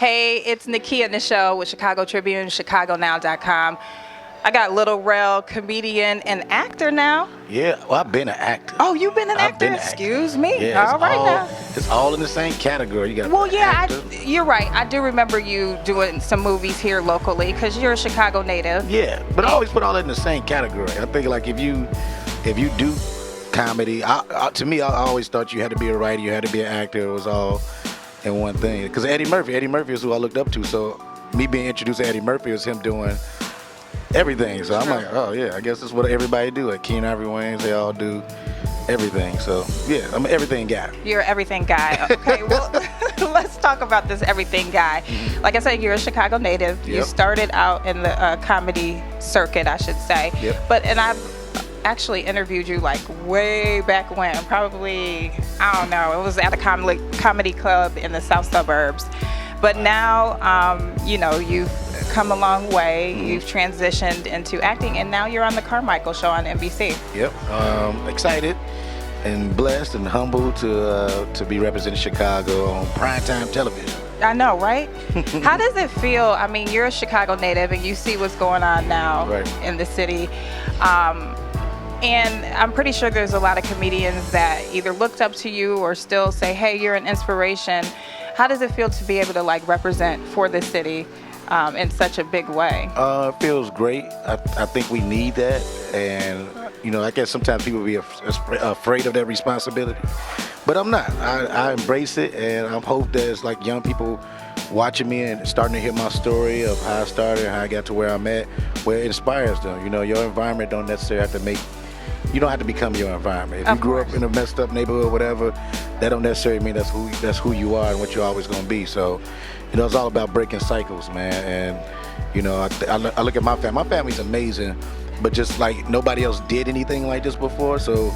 Hey, it's Nekia Nichelle with Chicago Tribune, ChicagoNow.com. I got Lil Rel, comedian and actor now. Yeah, well, I've been an actor. Oh, you've been an I've actor? been an actor. Excuse me. Yeah, all right now. It's all in the same category. You got Well, yeah, actor. you're right. I do remember you doing some movies here locally because you're a Chicago native. Yeah, but I always put all that in the same category. I think like if you do comedy, to me, I always thought you had to be a writer, you had to be an actor. It was all in one thing. Because Eddie Murphy is who I looked up to. So me being introduced to Eddie Murphy was him doing everything. So I'm like, oh yeah, I guess that's what everybody do. Like Keenan Ivory Wayans, they all do everything. So yeah, I'm an everything guy. You're an everything guy. Okay, well, let's talk about this everything guy. Like I said, you're a Chicago native. Yep. You started out in the comedy circuit, I should say. Yep. And I've actually interviewed you like way back when, probably, I don't know, it was at a comedy club in the south suburbs. But now, you've come a long way. You've transitioned into acting, and now you're on the Carmichael Show on NBC. Yep. Excited and blessed and humbled to be representing Chicago on primetime television. I know, right? How does it feel? I mean, you're a Chicago native, and you see what's going on now in the city. And I'm pretty sure there's a lot of comedians that either looked up to you or still say, hey, you're an inspiration. How does it feel to be able to represent for the city in such a big way? It feels great. I think we need that. And, I guess sometimes people be afraid of that responsibility. But I'm not. I embrace it, and I hope that it's like young people watching me and starting to hear my story of how I started and how I got to where I'm at, where it inspires them. Your environment don't necessarily have to you don't have to become your environment. If you grew up in a messed up neighborhood or whatever, that don't necessarily mean that's who you are and what you're always going to be. So, it's all about breaking cycles, man. And, I look at my family. My family's amazing, but just like nobody else did anything like this before. So,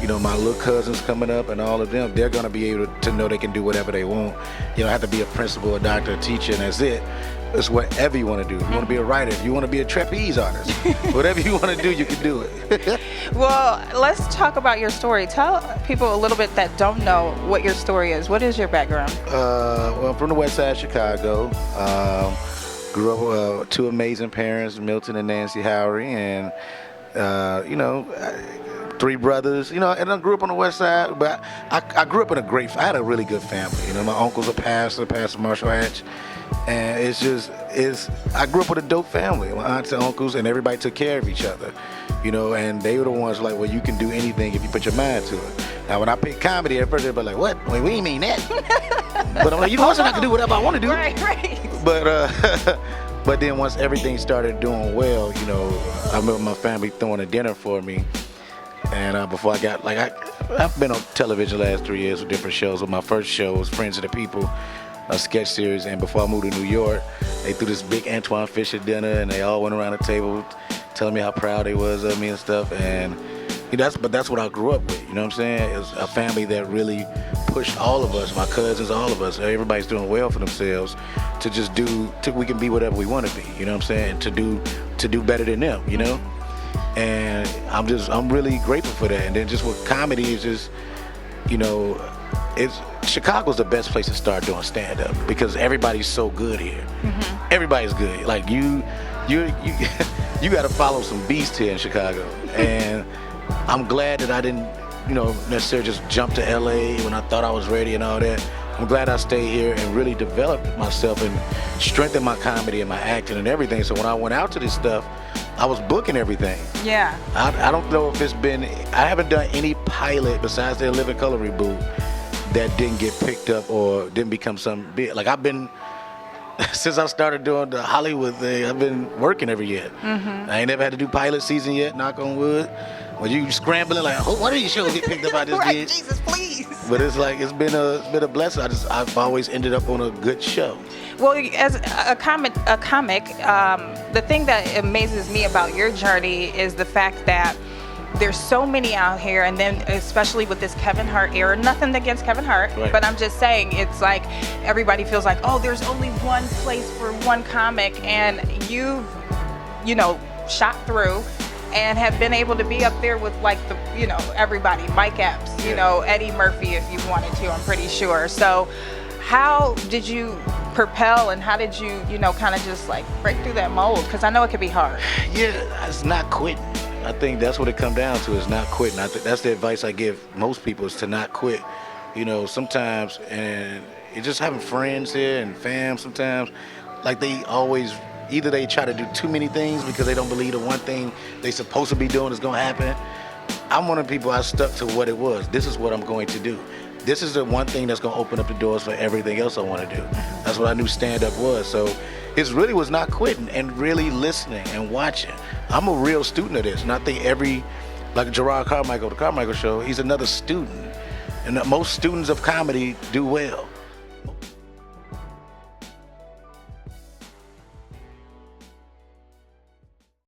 my little cousins coming up and all of them, they're going to be able to know they can do whatever they want. You don't have to be a principal, a doctor, a teacher, and that's it. It's whatever you want to do. If you want to be a writer, if you want to be a trapeze artist, whatever you want to do, you can do it. Well, let's talk about your story. Tell people a little bit that don't know what your story is. What is your background? Well, I'm from the west side of Chicago. Grew up with two amazing parents, Milton and Nancy Howery, and, three brothers, and I grew up on the west side, but I grew up in I had a really good family. My uncle's a pastor, Pastor Marshall Hatch. And I grew up with a dope family, my aunts and uncles, and everybody took care of each other, and they were the ones like, well, you can do anything if you put your mind to it. Now, when I picked comedy, at first everybody like, what? Wait, we ain't mean that. But I'm like, I can do whatever I want to do. Right. But then once everything started doing well, I remember my family throwing a dinner for me. And before I got, I've been on television the last 3 years with different shows. But my first show was Friends of the People, a sketch series, and before I moved to New York, they threw this big Antoine Fisher dinner, and they all went around the table telling me how proud they was of me and stuff. And that's what I grew up with. You know what I'm saying? It was a family that really pushed all of us, my cousins, all of us. Everybody's doing well for themselves to just we can be whatever we want to be. You know what I'm saying? To do better than them. And I'm really grateful for that. And then just with comedy is just, Chicago's the best place to start doing stand-up because everybody's so good here. Mm-hmm. Everybody's good. Like you got to follow some beasts here in Chicago. And I'm glad that I didn't, necessarily just jump to LA when I thought I was ready and all that. I'm glad I stayed here and really developed myself and strengthened my comedy and my acting and everything. So when I went out to this stuff, I was booking everything. Yeah. I don't know if I haven't done any pilot besides their Living Color reboot that didn't get picked up or didn't become something big. Like I've been, since I started doing the Hollywood thing, I've been working every year. Mm-hmm. I ain't never had to do pilot season yet, knock on wood. When you scrambling like, oh, what are these shows get picked up by this right, kid? Jesus, please. But it's been a blessing. I've always ended up on a good show. Well, as a comic, the thing that amazes me about your journey is the fact that there's so many out here, and then especially with this Kevin Hart era, nothing against Kevin Hart, right. But I'm just saying it's like everybody feels like, oh, there's only one place for one comic, and you've, shot through and have been able to be up there with everybody, Mike Epps, Eddie Murphy if you wanted to, I'm pretty sure. So how did you propel, and how did you, you know, kind of just like break through that mold? Because I know it could be hard. Yeah, it's not quitting. I think that's what it comes down to, is not quitting. I think that's the advice I give most people, is to not quit. You know, sometimes, and it's just having friends here and fam sometimes, like they always, either they try to do too many things because they don't believe the one thing they supposed to be doing is gonna happen. I'm one of the people, I stuck to what it was. This is what I'm going to do. This is the one thing that's gonna open up the doors for everything else I wanna do. That's what I knew stand-up was. So it really was not quitting and really listening and watching. I'm a real student of this, and I think like Gerard Carmichael, the Carmichael Show, he's another student. And most students of comedy do well.